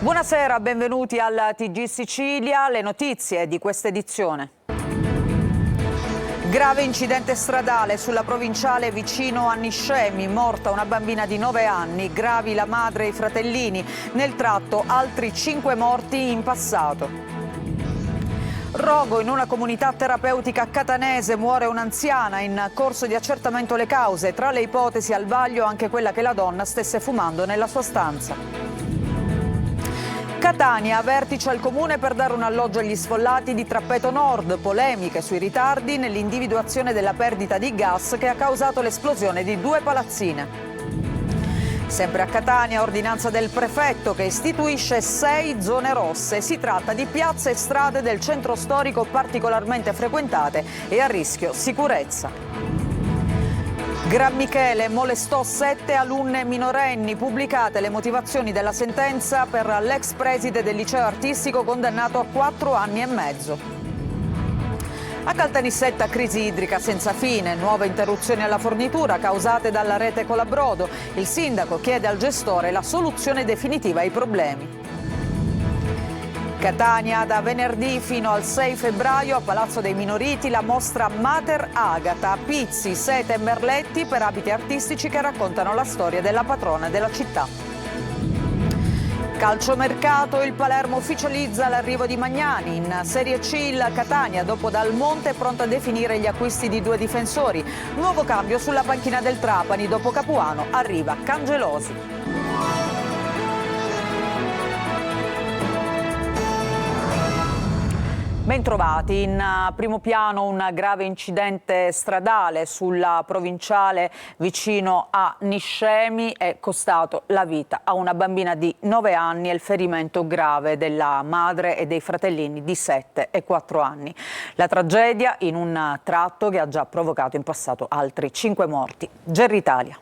Buonasera, benvenuti al TG Sicilia, le notizie di questa edizione. Grave incidente stradale sulla provinciale vicino a Niscemi, morta una bambina di 9 anni, gravi la madre e i fratellini, nel tratto altri 5 morti in passato. Rogo, in una comunità terapeutica catanese muore un'anziana, in corso di accertamento le cause, tra le ipotesi al vaglio anche quella che la donna stesse fumando nella sua stanza. Catania, vertice al comune per dare un alloggio agli sfollati di Trappeto Nord, polemiche sui ritardi nell'individuazione della perdita di gas che ha causato l'esplosione di 2 palazzine. Sempre a Catania, ordinanza del prefetto che istituisce 6 zone rosse. Si tratta di piazze e strade del centro storico particolarmente frequentate e a rischio sicurezza. Gran Michele molestò 7 alunne minorenni, pubblicate le motivazioni della sentenza per l'ex preside del liceo artistico condannato a 4 anni e mezzo. A Caltanissetta crisi idrica senza fine, nuove interruzioni alla fornitura causate dalla rete Colabrodo. Il sindaco chiede al gestore la soluzione definitiva ai problemi. Catania, da venerdì fino al 6 febbraio a Palazzo dei Minoriti la mostra Mater Agata, pizzi, seta e merletti per abiti artistici che raccontano la storia della patrona della città. Calciomercato, il Palermo ufficializza l'arrivo di Magnani. In Serie C il Catania, dopo Dal Monte, è pronto a definire gli acquisti di 2 difensori. Nuovo cambio sulla panchina del Trapani, dopo Capuano arriva Cangelosi. Bentrovati. In primo piano un grave incidente stradale sulla provinciale vicino a Niscemi, è costato la vita a una bambina di 9 anni e il ferimento grave della madre e dei fratellini di 7 e 4 anni. La tragedia in un tratto che ha già provocato in passato altri 5 morti. Gerry Italia.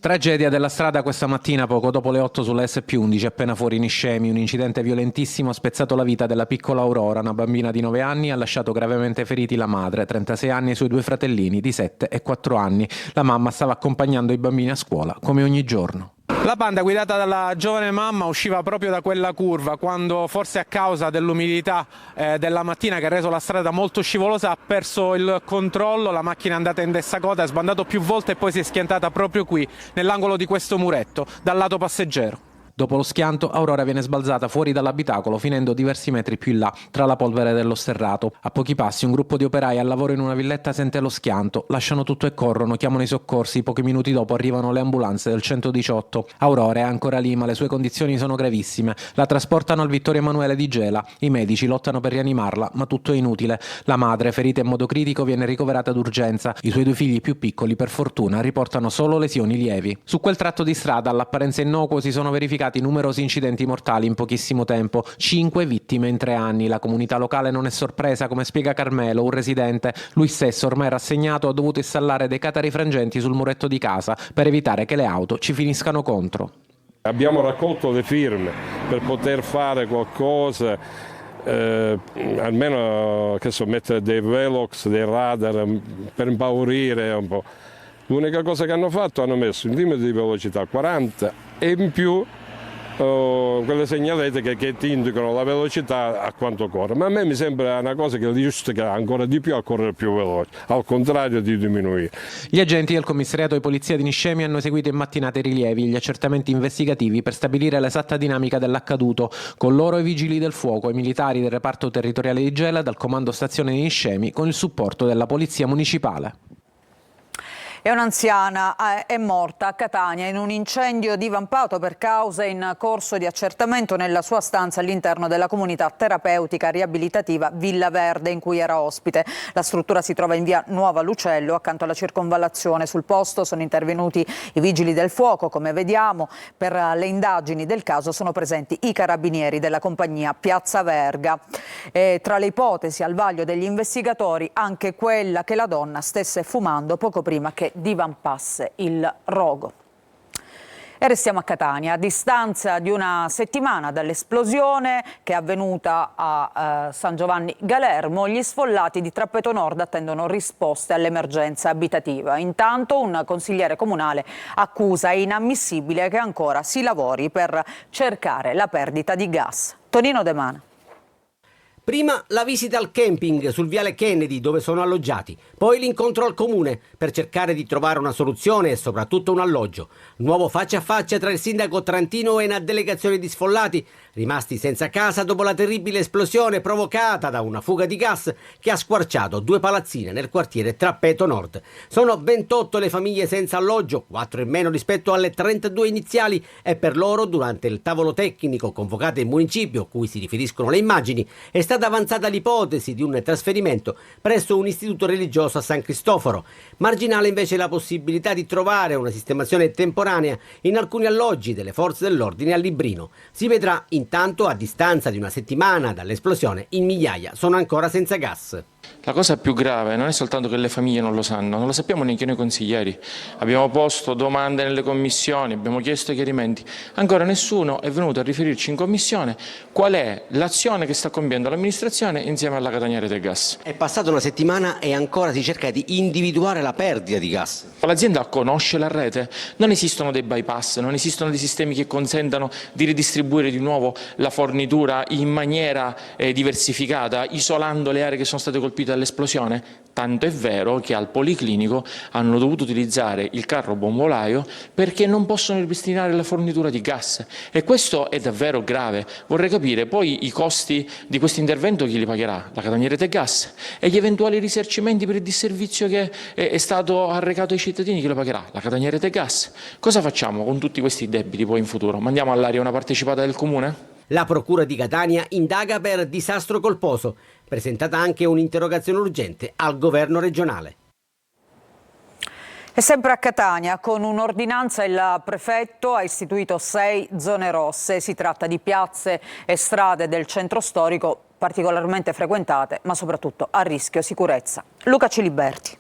Tragedia della strada questa mattina poco dopo le 8 sulla SP11 appena fuori Niscemi. Un incidente violentissimo ha spezzato la vita della piccola Aurora, una bambina di 9 anni, e ha lasciato gravemente feriti la madre, 36 anni, e i suoi 2 fratellini di 7 e 4 anni. La mamma stava accompagnando i bambini a scuola come ogni giorno. La banda guidata dalla giovane mamma usciva proprio da quella curva quando, forse a causa dell'umidità della mattina che ha reso la strada molto scivolosa, ha perso il controllo. La macchina è andata in dessacoda, è sbandato più volte e poi si è schiantata proprio qui, nell'angolo di questo muretto, dal lato passeggero. Dopo lo schianto, Aurora viene sbalzata fuori dall'abitacolo, finendo diversi metri più in là, tra la polvere dello sterrato. A pochi passi, un gruppo di operai al lavoro in una villetta sente lo schianto, lasciano tutto e corrono, chiamano i soccorsi. Pochi minuti dopo arrivano le ambulanze del 118. Aurora è ancora lì, ma le sue condizioni sono gravissime. La trasportano al Vittorio Emanuele di Gela. I medici lottano per rianimarla, ma tutto è inutile. La madre, ferita in modo critico, viene ricoverata d'urgenza. I suoi 2 figli più piccoli, per fortuna, riportano solo lesioni lievi. Su quel tratto di strada, all'apparenza innocuo, si sono verificati numerosi incidenti mortali in pochissimo tempo, 5 vittime in 3 anni. La comunità locale non è sorpresa, come spiega Carmelo, un residente. Lui stesso, ormai rassegnato, ha dovuto installare dei catarifrangenti sul muretto di casa per evitare che le auto ci finiscano contro. Abbiamo raccolto le firme per poter fare qualcosa, almeno che so, mettere dei velox, dei radar per impaurire un po'. L'unica cosa che hanno fatto, hanno messo il limite di velocità 40 e in più quelle segnaletiche che ti indicano la velocità a quanto corre, ma a me mi sembra una cosa che giustifica ancora di più a correre più veloce, al contrario di diminuire. Gli agenti del commissariato di polizia di Niscemi hanno eseguito in mattinata i rilievi e gli accertamenti investigativi per stabilire l'esatta dinamica dell'accaduto. Con loro i vigili del fuoco, i militari del reparto territoriale di Gela, dal comando stazione di Niscemi, con il supporto della polizia municipale. E un'anziana è morta a Catania in un incendio divampato per cause in corso di accertamento nella sua stanza all'interno della comunità terapeutica riabilitativa Villa Verde in cui era ospite. La struttura si trova in via Nuova Lucello, accanto alla circonvallazione. Sul posto sono intervenuti i vigili del fuoco, come vediamo. Per le indagini del caso sono presenti i carabinieri della compagnia Piazza Verga. E tra le ipotesi al vaglio degli investigatori anche quella che la donna stesse fumando poco prima che divampasse il rogo. E restiamo a Catania. A distanza di una settimana dall'esplosione che è avvenuta a San Giovanni Galermo, gli sfollati di Trappeto Nord attendono risposte all'emergenza abitativa. Intanto un consigliere comunale accusa inammissibile che ancora si lavori per cercare la perdita di gas. Tonino De Mana. Prima la visita al camping sul viale Kennedy dove sono alloggiati, poi l'incontro al comune per cercare di trovare una soluzione e soprattutto un alloggio. Nuovo faccia a faccia tra il sindaco Trantino e una delegazione di sfollati rimasti senza casa dopo la terribile esplosione provocata da una fuga di gas che ha squarciato 2 palazzine nel quartiere Trappeto Nord. Sono 28 le famiglie senza alloggio, 4 in meno rispetto alle 32 iniziali, e per loro durante il tavolo tecnico convocato in municipio, cui si riferiscono le immagini, è stata avanzata l'ipotesi di un trasferimento presso un istituto religioso a San Cristoforo. Marginale invece la possibilità di trovare una sistemazione temporanea in alcuni alloggi delle forze dell'ordine a Librino. Si vedrà. Intanto, a distanza di una settimana dall'esplosione, in migliaia sono ancora senza gas. La cosa più grave non è soltanto che le famiglie non lo sanno, non lo sappiamo neanche noi consiglieri. Abbiamo posto domande nelle commissioni, abbiamo chiesto chiarimenti. Ancora nessuno è venuto a riferirci in commissione qual è l'azione che sta compiendo l'amministrazione insieme alla Catania Rete Gas. È passata una settimana e ancora si cerca di individuare la perdita di gas. L'azienda conosce la rete, non esistono dei bypass, non esistono dei sistemi che consentano di ridistribuire di nuovo la fornitura in maniera diversificata, isolando le aree che sono state colpite dall'esplosione. Tanto è vero che al Policlinico hanno dovuto utilizzare il carro bombolaio perché non possono ripristinare la fornitura di gas, e questo è davvero grave. Vorrei capire poi i costi di questo intervento chi li pagherà? La Catania Rete Gas? E gli eventuali risarcimenti per il disservizio che è stato arrecato ai cittadini chi lo pagherà? La Catania Rete Gas? Cosa facciamo con tutti questi debiti poi in futuro? Mandiamo all'aria una partecipata del comune? La Procura di Catania indaga per disastro colposo, presentata anche un'interrogazione urgente al governo regionale. E sempre a Catania, con un'ordinanza il prefetto ha istituito 6 zone rosse. Si tratta di piazze e strade del centro storico particolarmente frequentate, ma soprattutto a rischio sicurezza. Luca Ciliberti.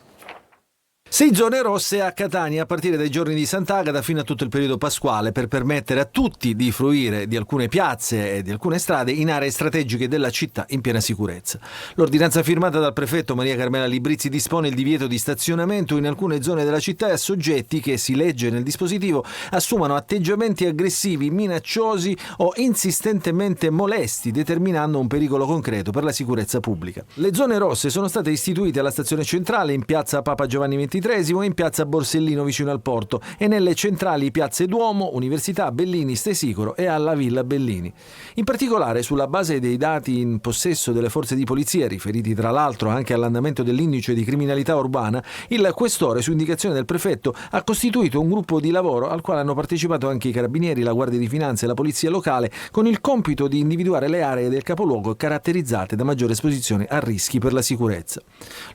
6 zone rosse a Catania a partire dai giorni di Sant'Agata fino a tutto il periodo pasquale, per permettere a tutti di fruire di alcune piazze e di alcune strade in aree strategiche della città in piena sicurezza. L'ordinanza firmata dal prefetto Maria Carmela Librizzi dispone il divieto di stazionamento in alcune zone della città e a soggetti che, si legge nel dispositivo, assumano atteggiamenti aggressivi, minacciosi o insistentemente molesti, determinando un pericolo concreto per la sicurezza pubblica. Le zone rosse sono state istituite alla stazione centrale, in piazza Papa Giovanni XXIII e in piazza Borsellino vicino al porto, e nelle centrali piazze Duomo, Università, Bellini, Stesicoro e alla Villa Bellini. In particolare, sulla base dei dati in possesso delle forze di polizia, riferiti tra l'altro anche all'andamento dell'indice di criminalità urbana, il questore, su indicazione del prefetto, ha costituito un gruppo di lavoro al quale hanno partecipato anche i carabinieri, la Guardia di Finanza e la Polizia Locale, con il compito di individuare le aree del capoluogo caratterizzate da maggiore esposizione a rischi per la sicurezza.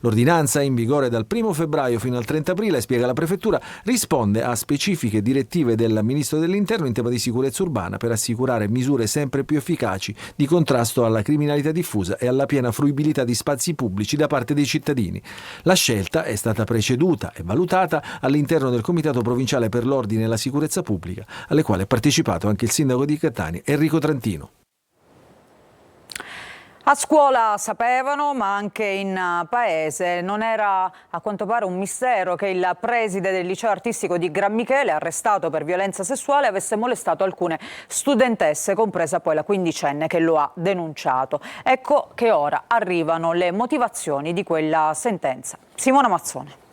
L'ordinanza, in vigore dal 1 febbraio fino al 30 aprile, spiega la prefettura, risponde a specifiche direttive del Ministro dell'Interno in tema di sicurezza urbana per assicurare misure sempre più efficaci di contrasto alla criminalità diffusa e alla piena fruibilità di spazi pubblici da parte dei cittadini. La scelta è stata preceduta e valutata all'interno del Comitato Provinciale per l'Ordine e la Sicurezza Pubblica, alle quali ha partecipato anche il sindaco di Catania, Enrico Trantino. A scuola sapevano, ma anche in paese. Non era a quanto pare un mistero che il preside del liceo artistico di Gran Michele, arrestato per violenza sessuale, avesse molestato alcune studentesse, compresa poi la quindicenne che lo ha denunciato. Ecco che ora arrivano le motivazioni di quella sentenza. Simona Mazzone.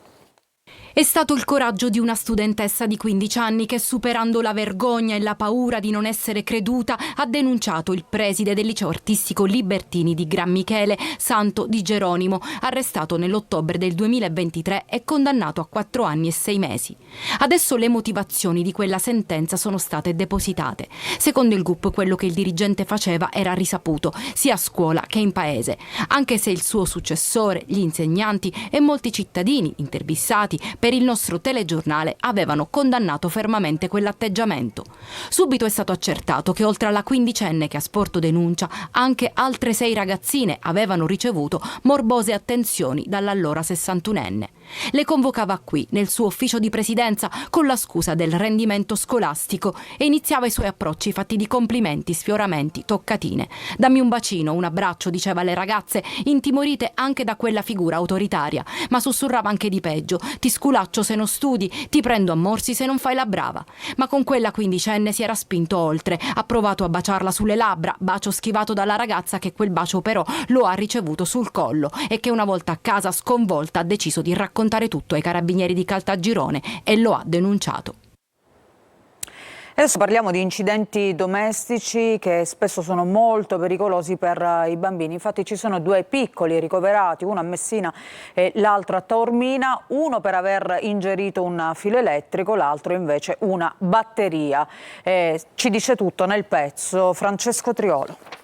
È stato il coraggio di una studentessa di 15 anni che, superando la vergogna e la paura di non essere creduta, ha denunciato il preside del liceo artistico Libertini di Gran Michele, Santo Di Geronimo, arrestato nell'ottobre del 2023 e condannato a 4 anni e 6 mesi. Adesso le motivazioni di quella sentenza sono state depositate. Secondo il GUP, quello che il dirigente faceva era risaputo, sia a scuola che in paese, anche se il suo successore, gli insegnanti e molti cittadini intervistati per il nostro telegiornale avevano condannato fermamente quell'atteggiamento. Subito è stato accertato che oltre alla quindicenne che ha sporto denuncia, anche altre 6 ragazzine avevano ricevuto morbose attenzioni dall'allora 61enne. Le convocava qui, nel suo ufficio di presidenza, con la scusa del rendimento scolastico e iniziava i suoi approcci fatti di complimenti, sfioramenti, toccatine. Dammi un bacino, un abbraccio, diceva alle ragazze, intimorite anche da quella figura autoritaria, ma sussurrava anche di peggio: ti sculaccio se non studi, ti prendo a morsi se non fai la brava. Ma con quella quindicenne si era spinto oltre, ha provato a baciarla sulle labbra, bacio schivato dalla ragazza che quel bacio però lo ha ricevuto sul collo e che una volta a casa sconvolta ha deciso di raccontare tutto ai carabinieri di Caltagirone e lo ha denunciato. Adesso parliamo di incidenti domestici che spesso sono molto pericolosi per i bambini. Infatti ci sono 2 piccoli ricoverati, uno a Messina e l'altro a Taormina, uno per aver ingerito un filo elettrico, l'altro invece una batteria. Ci dice tutto nel pezzo Francesco Triolo.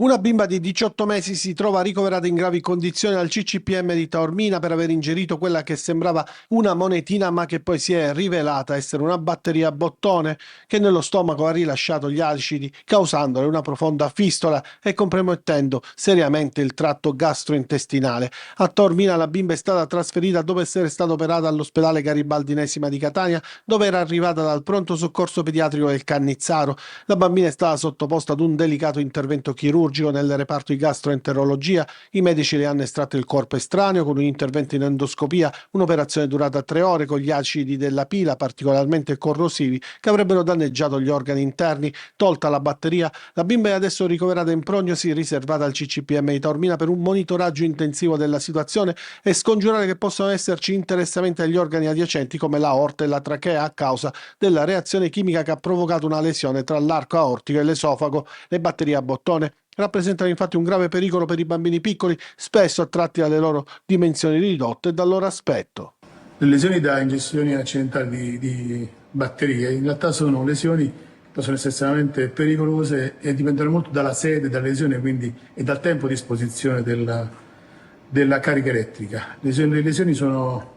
Una bimba di 18 mesi si trova ricoverata in gravi condizioni al CCPM di Taormina per aver ingerito quella che sembrava una monetina ma che poi si è rivelata essere una batteria a bottone che nello stomaco ha rilasciato gli acidi, causandole una profonda fistola e compromettendo seriamente il tratto gastrointestinale. A Taormina la bimba è stata trasferita dopo essere stata operata all'ospedale Garibaldinesima di Catania, dove era arrivata dal pronto soccorso pediatrico del Cannizzaro. La bambina è stata sottoposta ad un delicato intervento chirurgico nel reparto di gastroenterologia. I medici le hanno estratto il corpo estraneo con un intervento in endoscopia, un'operazione durata 3 ore con gli acidi della pila particolarmente corrosivi che avrebbero danneggiato gli organi interni. Tolta la batteria, la bimba è adesso ricoverata in prognosi riservata al CCPM di Taormina per un monitoraggio intensivo della situazione e scongiurare che possano esserci interessamenti agli organi adiacenti come l'aorta e la trachea a causa della reazione chimica che ha provocato una lesione tra l'arco aortico e l'esofago. Le batterie a bottone rappresentano infatti un grave pericolo per i bambini piccoli, spesso attratti dalle loro dimensioni ridotte e dal loro aspetto. Le lesioni da ingestioni accidentali di batterie in realtà sono lesioni che possono essere estremamente pericolose e dipendono molto dalla sede, dalla lesione quindi, e dal tempo di esposizione della carica elettrica. Le lesioni sono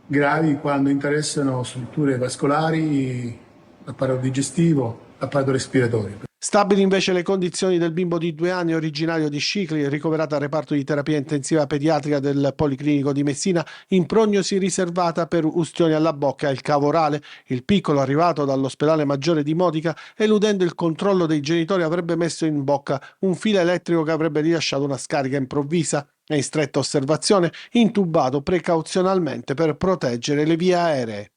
gravi quando interessano strutture vascolari, l'apparato digestivo, l'apparato respiratorio. Stabili invece le condizioni del bimbo di 2 anni originario di Scicli, ricoverato al reparto di terapia intensiva pediatrica del Policlinico di Messina, in prognosi riservata per ustioni alla bocca e il cavo orale. Il piccolo, arrivato dall'ospedale maggiore di Modica, eludendo il controllo dei genitori, avrebbe messo in bocca un filo elettrico che avrebbe rilasciato una scarica improvvisa. È in stretta osservazione, intubato precauzionalmente per proteggere le vie aeree.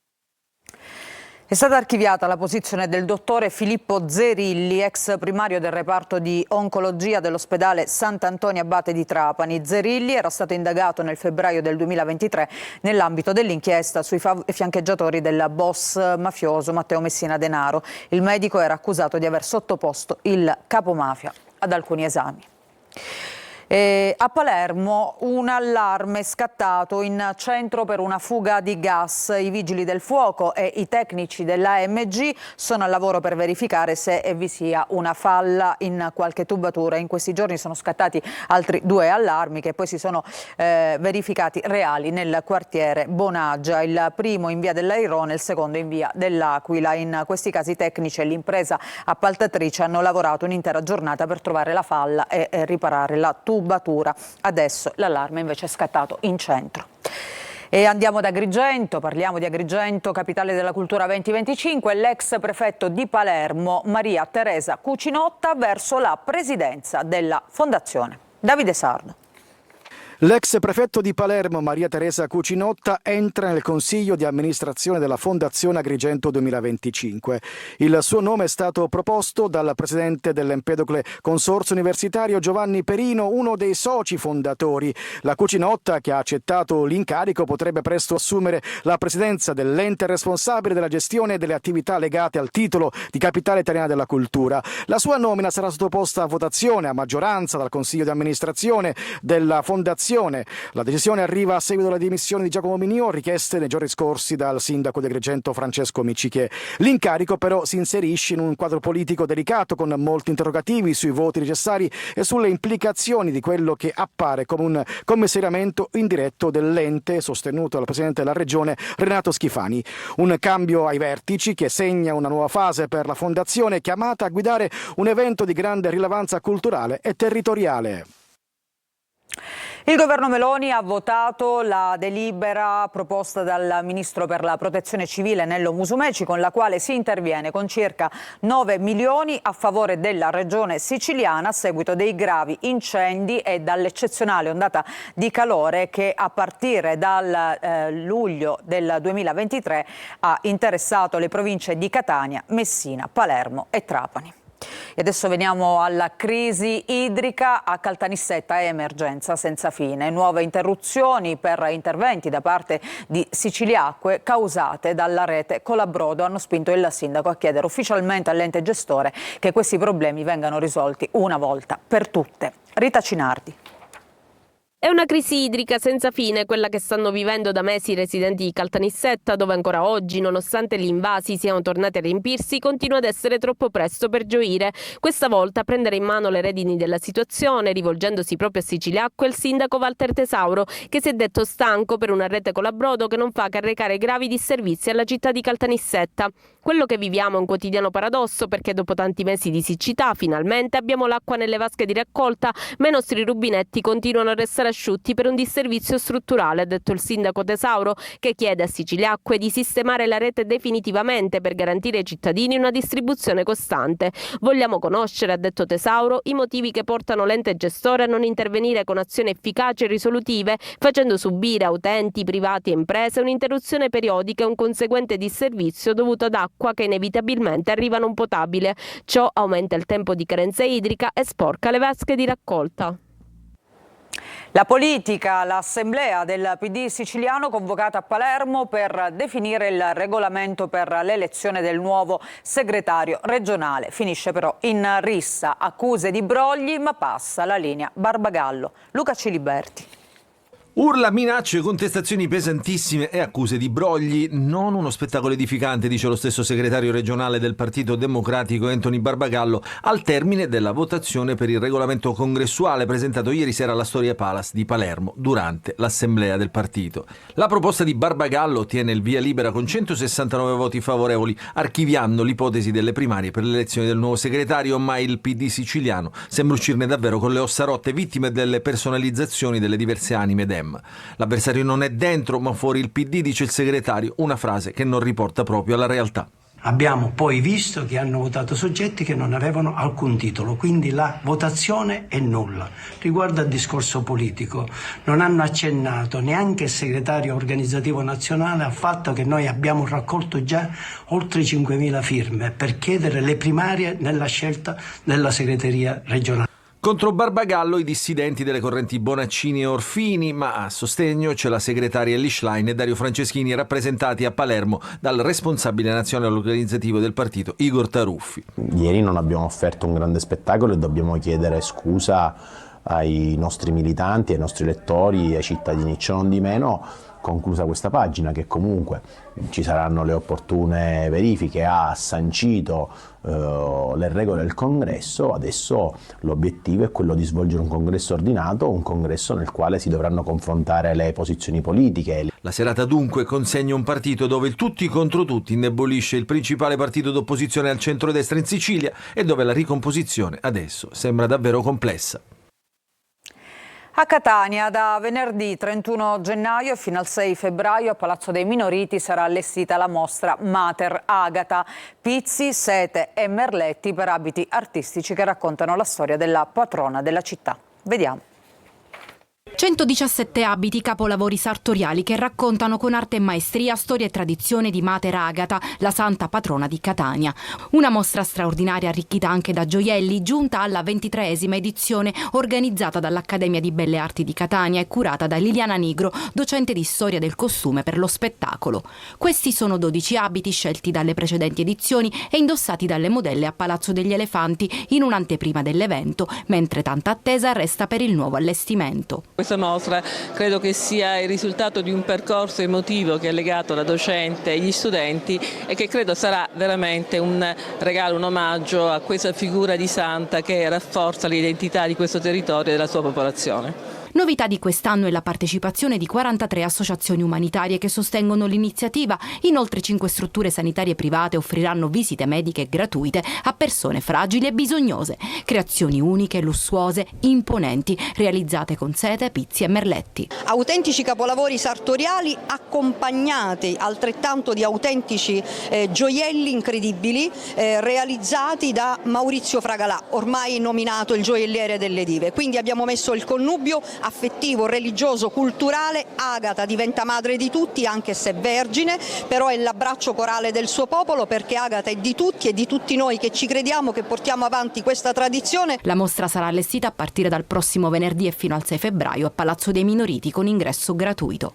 È stata archiviata la posizione del dottore Filippo Zerilli, ex primario del reparto di oncologia dell'ospedale Sant'Antonio Abate di Trapani. Zerilli era stato indagato nel febbraio del 2023 nell'ambito dell'inchiesta sui fiancheggiatori del boss mafioso Matteo Messina Denaro. Il medico era accusato di aver sottoposto il capomafia ad alcuni esami. A Palermo un allarme scattato in centro per una fuga di gas. I vigili del fuoco e i tecnici dell'AMG sono al lavoro per verificare se vi sia una falla in qualche tubatura. In questi giorni sono scattati altri 2 allarmi che poi si sono verificati reali nel quartiere Bonaggia, il primo in via dell'Airone, il secondo in via dell'Aquila. In questi casi i tecnici e l'impresa appaltatrice hanno lavorato un'intera giornata per trovare la falla e riparare la tubatura. Adesso l'allarme invece è scattato in centro. E andiamo ad Agrigento, parliamo di Agrigento, capitale della cultura 2025. L'ex prefetto di Palermo, Maria Teresa Cucinotta, verso la presidenza della Fondazione. Davide Sarno. L'ex prefetto di Palermo, Maria Teresa Cucinotta, entra nel consiglio di amministrazione della Fondazione Agrigento 2025. Il suo nome è stato proposto dal presidente dell'Empedocle Consorzio Universitario Giovanni Perino, uno dei soci fondatori. La Cucinotta, che ha accettato l'incarico, potrebbe presto assumere la presidenza dell'ente responsabile della gestione delle attività legate al titolo di capitale italiana della cultura. La sua nomina sarà sottoposta a votazione a maggioranza dal consiglio di amministrazione della Fondazione. La decisione arriva a seguito delle dimissioni di Giacomo Minio, richieste nei giorni scorsi dal sindaco di Agrigento Francesco Micciche. L'incarico però si inserisce in un quadro politico delicato, con molti interrogativi sui voti necessari e sulle implicazioni di quello che appare come un commissariamento indiretto dell'ente sostenuto dal presidente della regione Renato Schifani. Un cambio ai vertici che segna una nuova fase per la fondazione, chiamata a guidare un evento di grande rilevanza culturale e territoriale. Il governo Meloni ha votato la delibera proposta dal ministro per la protezione civile Nello Musumeci, con la quale si interviene con circa 9 milioni a favore della regione siciliana a seguito dei gravi incendi e dall'eccezionale ondata di calore che a partire dal luglio del 2023 ha interessato le province di Catania, Messina, Palermo e Trapani. E adesso veniamo alla crisi idrica. A Caltanissetta è emergenza senza fine. Nuove interruzioni per interventi da parte di Siciliacque causate dalla rete Colabrodo hanno spinto il sindaco a chiedere ufficialmente all'ente gestore che questi problemi vengano risolti una volta per tutte. Rita Cinardi. È una crisi idrica senza fine quella che stanno vivendo da mesi i residenti di Caltanissetta, dove ancora oggi, nonostante gli invasi siano tornati a riempirsi, continua ad essere troppo presto per gioire. Questa volta a prendere in mano le redini della situazione, rivolgendosi proprio a Siciliacque, il sindaco Walter Tesauro, che si è detto stanco per una rete Colabrodo che non fa che arrecare gravi disservizi alla città di Caltanissetta. Quello che viviamo è un quotidiano paradosso, perché dopo tanti mesi di siccità finalmente abbiamo l'acqua nelle vasche di raccolta, ma i nostri rubinetti continuano a restare asciutti per un disservizio strutturale, ha detto il sindaco Tesauro, che chiede a Siciliacque di sistemare la rete definitivamente per garantire ai cittadini una distribuzione costante. Vogliamo conoscere, ha detto Tesauro, i motivi che portano l'ente gestore a non intervenire con azioni efficaci e risolutive, facendo subire a utenti, privati e imprese un'interruzione periodica e un conseguente disservizio dovuto ad acqua che inevitabilmente arriva non potabile. Ciò aumenta il tempo di carenza idrica e sporca le vasche di raccolta. La politica, l'assemblea del PD siciliano convocata a Palermo per definire il regolamento per l'elezione del nuovo segretario regionale. Finisce però in rissa, accuse di brogli, ma passa la linea Barbagallo. Luca Ciliberti. Urla, minacce, contestazioni pesantissime e accuse di brogli. Non uno spettacolo edificante, dice lo stesso segretario regionale del Partito Democratico Anthony Barbagallo al termine della votazione per il regolamento congressuale presentato ieri sera alla Storia Palace di Palermo durante l'assemblea del partito. La proposta di Barbagallo ottiene il via libera con 169 voti favorevoli, archiviando l'ipotesi delle primarie per l'elezione del nuovo segretario, ma il PD siciliano sembra uscirne davvero con le ossa rotte, vittime delle personalizzazioni delle diverse anime Dem. L'avversario non è dentro ma fuori il PD, dice il segretario, una frase che non riporta proprio alla realtà. Abbiamo poi visto che hanno votato soggetti che non avevano alcun titolo, quindi la votazione è nulla. Riguardo al discorso politico, non hanno accennato neanche il segretario organizzativo nazionale al fatto che noi abbiamo raccolto già oltre 5.000 firme per chiedere le primarie nella scelta della segreteria regionale. Contro Barbagallo i dissidenti delle correnti Bonaccini e Orfini, ma a sostegno c'è la segretaria Elly Schlein e Dario Franceschini, rappresentati a Palermo dal responsabile nazionale organizzativo del partito Igor Taruffi. Ieri non abbiamo offerto un grande spettacolo e dobbiamo chiedere scusa ai nostri militanti, ai nostri elettori, ai cittadini. Ciò non di meno, conclusa questa pagina, che comunque ci saranno le opportune verifiche, ha sancito le regole del congresso. Adesso l'obiettivo è quello di svolgere un congresso ordinato, un congresso nel quale si dovranno confrontare le posizioni politiche. La serata dunque consegna un partito dove il tutti contro tutti indebolisce il principale partito d'opposizione al centrodestra in Sicilia e dove la ricomposizione adesso sembra davvero complessa. A Catania da venerdì 31 gennaio fino al 6 febbraio a Palazzo dei Minoriti sarà allestita la mostra Mater Agata, pizzi, sete e merletti per abiti artistici che raccontano la storia della patrona della città. Vediamo. 117 abiti capolavori sartoriali che raccontano con arte e maestria storia e tradizione di Mater Agata, la santa patrona di Catania. Una mostra straordinaria arricchita anche da gioielli, giunta alla 23esima edizione, organizzata dall'Accademia di Belle Arti di Catania e curata da Liliana Nigro, docente di storia del costume per lo spettacolo. Questi sono 12 abiti scelti dalle precedenti edizioni e indossati dalle modelle a Palazzo degli Elefanti in un'anteprima dell'evento, mentre tanta attesa resta per il nuovo allestimento. Questa mostra credo che sia il risultato di un percorso emotivo che è legato alla docente e agli studenti e che credo sarà veramente un regalo, un omaggio a questa figura di santa che rafforza l'identità di questo territorio e della sua popolazione. Novità di quest'anno è la partecipazione di 43 associazioni umanitarie che sostengono l'iniziativa. Inoltre 5 strutture sanitarie private offriranno visite mediche gratuite a persone fragili e bisognose. Creazioni uniche, lussuose, imponenti, realizzate con sete, pizzi e merletti. Autentici capolavori sartoriali accompagnati altrettanto di autentici gioielli incredibili realizzati da Maurizio Fragalà, ormai nominato il gioielliere delle dive. Quindi abbiamo messo il connubio affettivo, religioso, culturale. Agata diventa madre di tutti, anche se vergine, però è l'abbraccio corale del suo popolo, perché Agata è di tutti e di tutti noi che ci crediamo, che portiamo avanti questa tradizione. La mostra sarà allestita a partire dal prossimo venerdì e fino al 6 febbraio a Palazzo dei Minoriti con ingresso gratuito.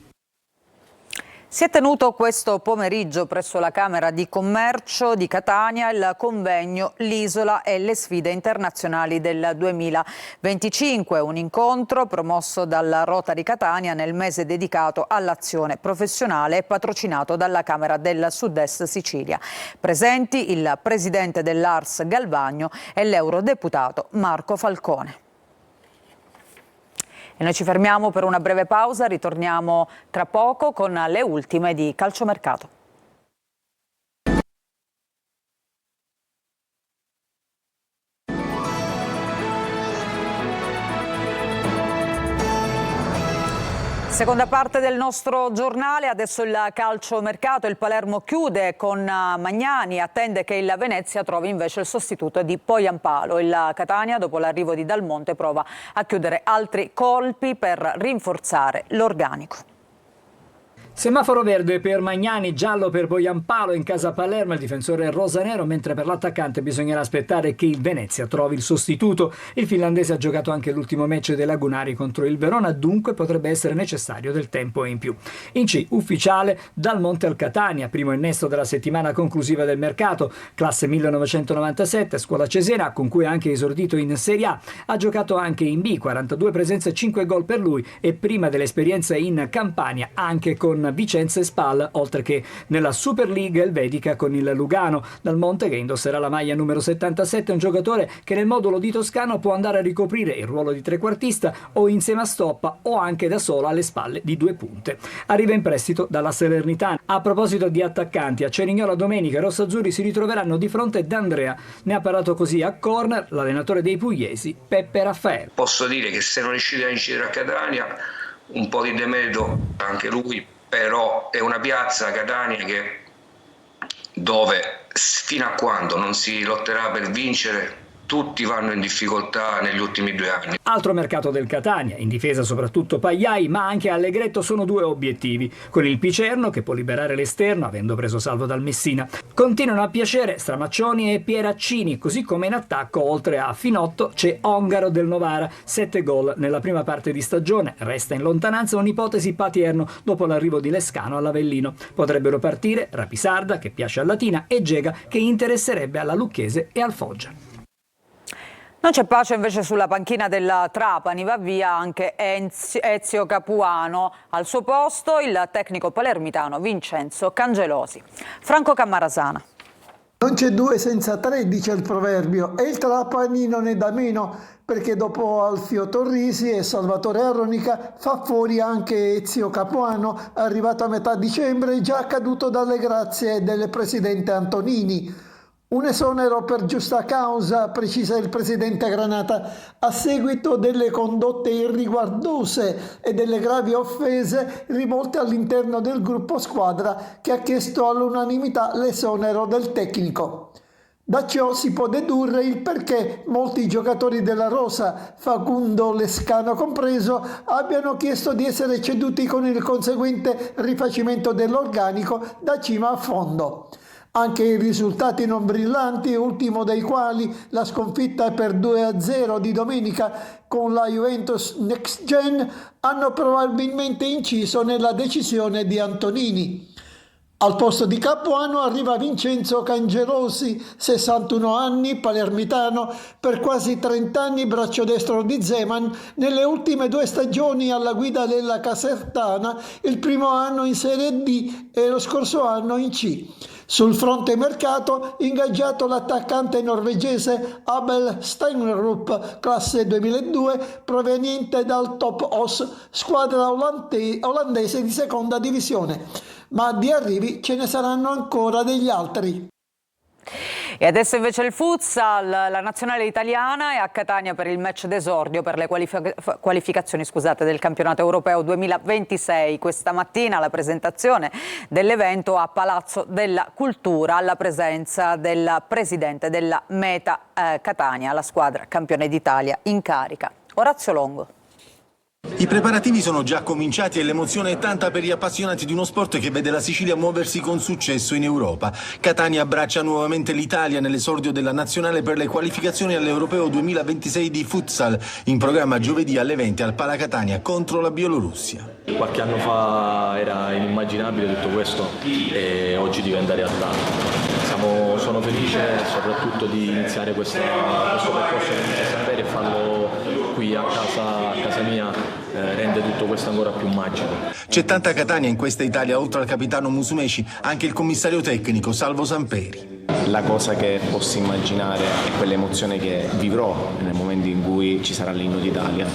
Si è tenuto questo pomeriggio presso la Camera di Commercio di Catania il convegno L'isola e le sfide internazionali del 2025, un incontro promosso dalla Rotary Catania nel mese dedicato all'azione professionale e patrocinato dalla Camera del Sud-Est Sicilia. Presenti il presidente dell'Ars Galvagno e l'eurodeputato Marco Falcone. E noi ci fermiamo per una breve pausa, ritorniamo tra poco con le ultime di Calciomercato. Seconda parte del nostro giornale, adesso il calciomercato. Il Palermo chiude con Magnani, attende che il Venezia trovi invece il sostituto di Poyampalo. Il Catania, dopo l'arrivo di Dal Monte, prova a chiudere altri colpi per rinforzare l'organico. Semaforo verde per Magnani, giallo per Poyampalo in casa Palermo, il difensore rosanero, mentre per l'attaccante bisognerà aspettare che il Venezia trovi il sostituto. Il finlandese ha giocato anche l'ultimo match dei Lagunari contro il Verona, dunque potrebbe essere necessario del tempo in più. In C, ufficiale, Dal Monte al Catania, primo innesto della settimana conclusiva del mercato, classe 1997, scuola cesena, con cui ha anche esordito in Serie A. Ha giocato anche in B, 42 presenze e 5 gol per lui, e prima dell'esperienza in Campania anche con Vicenza e Spal, oltre che nella Super League elvetica con il Lugano. Dal Monte, che indosserà la maglia numero 77, è un giocatore che nel modulo di Toscano può andare a ricoprire il ruolo di trequartista o insieme a Stoppa o anche da solo alle spalle di due punte. Arriva in prestito dalla Salernitana. A proposito di attaccanti, a Cerignola domenica i rossazzurri si ritroveranno di fronte ad Andrea. Ne ha parlato così a corner l'allenatore dei pugliesi, Peppe Raffaele. Posso dire che se non riuscite a incidere a Catania, un po' di demerito anche lui, però è una piazza, Catania, dove fino a quando non si lotterà per vincere tutti vanno in difficoltà negli ultimi 2 anni. Altro mercato del Catania, in difesa soprattutto Pagliai, ma anche Allegretto sono 2 obiettivi. Con il Picerno, che può liberare l'esterno avendo preso salvo dal Messina. Continuano a piacere Stramaccioni e Pieraccini, così come in attacco oltre a Finotto c'è Ongaro del Novara, 7 gol nella prima parte di stagione. Resta in lontananza un'ipotesi Patierno dopo l'arrivo di Lescano all'Avellino. Potrebbero partire Rapisarda, che piace a Latina, e Gega, che interesserebbe alla Lucchese e al Foggia. Non c'è pace invece sulla panchina della Trapani, va via anche Ezio Capuano. Al suo posto il tecnico palermitano Vincenzo Cangelosi. Franco Cammarasana. Non c'è 2 senza 3, dice il proverbio, e il Trapani non è da meno, perché dopo Alfio Torrisi e Salvatore Aronica fa fuori anche Ezio Capuano, arrivato a metà dicembre, già caduto dalle grazie del presidente Antonini. Un esonero per giusta causa, precisa il presidente Granata, a seguito delle condotte irriguardose e delle gravi offese rivolte all'interno del gruppo squadra, che ha chiesto all'unanimità l'esonero del tecnico. Da ciò si può dedurre il perché molti giocatori della rosa, Facundo Lescano compreso, abbiano chiesto di essere ceduti con il conseguente rifacimento dell'organico da cima a fondo. Anche i risultati non brillanti, ultimo dei quali la sconfitta per 2-0 di domenica con la Juventus Next Gen, hanno probabilmente inciso nella decisione di Antonini. Al posto di Capuano arriva Vincenzo Cangelosi, 61 anni, palermitano, per quasi 30 anni braccio destro di Zeman, nelle ultime 2 stagioni alla guida della Casertana, il primo anno in Serie D e lo scorso anno in C. Sul fronte mercato, ingaggiato l'attaccante norvegese Abel Stenrup, classe 2002, proveniente dal Top Os, squadra olandese di seconda divisione. Ma di arrivi ce ne saranno ancora degli altri. E adesso invece il futsal, la nazionale italiana è a Catania per il match d'esordio per le qualificazioni del campionato europeo 2026. Questa mattina la presentazione dell'evento a Palazzo della Cultura alla presenza del presidente della Meta Catania, la squadra campione d'Italia in carica. Orazio Longo. I preparativi sono già cominciati e l'emozione è tanta per gli appassionati di uno sport che vede la Sicilia muoversi con successo in Europa. Catania abbraccia nuovamente l'Italia nell'esordio della nazionale per le qualificazioni all'Europeo 2026 di futsal, in programma giovedì alle 20 al Pala Catania contro la Bielorussia. Qualche anno fa era inimmaginabile tutto questo e oggi diventa realtà. Sono felice soprattutto di iniziare questo percorso di sapere e farlo qui a casa mia, rende tutto questo ancora più magico. C'è tanta Catania in questa Italia, oltre al capitano Musumeci, anche il commissario tecnico Salvo Samperi. La cosa che posso immaginare è quell'emozione che vivrò nel momento in cui ci sarà l'inno d'Italia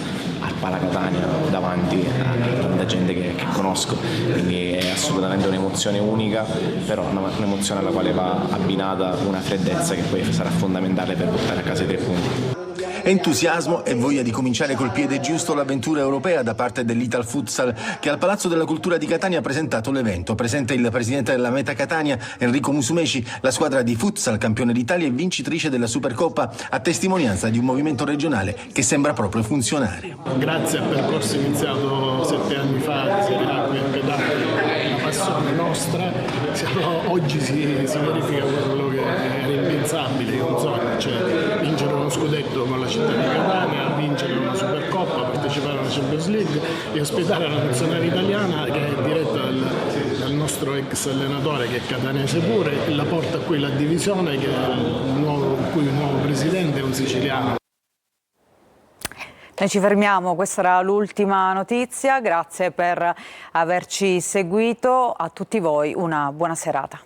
al Pala Catania davanti a tanta gente che conosco, quindi è assolutamente un'emozione unica, però un'emozione alla quale va abbinata una freddezza che poi sarà fondamentale per portare a casa i 3 punti. Entusiasmo e voglia di cominciare col piede giusto l'avventura europea da parte dell'Ital Futsal, che al Palazzo della Cultura di Catania ha presentato l'evento. Presente il presidente della Meta Catania, Enrico Musumeci, la squadra di futsal campione d'Italia e vincitrice della Supercoppa, a testimonianza di un movimento regionale che sembra proprio funzionare. Grazie al percorso iniziato 7 anni fa di Serie A, che dà una passione nostra, oggi si verifica quello che era impensabile, un sogno, cioè vincere uno scudetto con la città di Catania, vincere una Supercoppa, partecipare alla Champions League e ospitare la nazionale italiana che è diretta dal nostro ex allenatore che è catanese pure, e la porta qui la divisione che è cui il nuovo presidente è un siciliano. Noi ci fermiamo, questa era l'ultima notizia, grazie per averci seguito, a tutti voi una buona serata.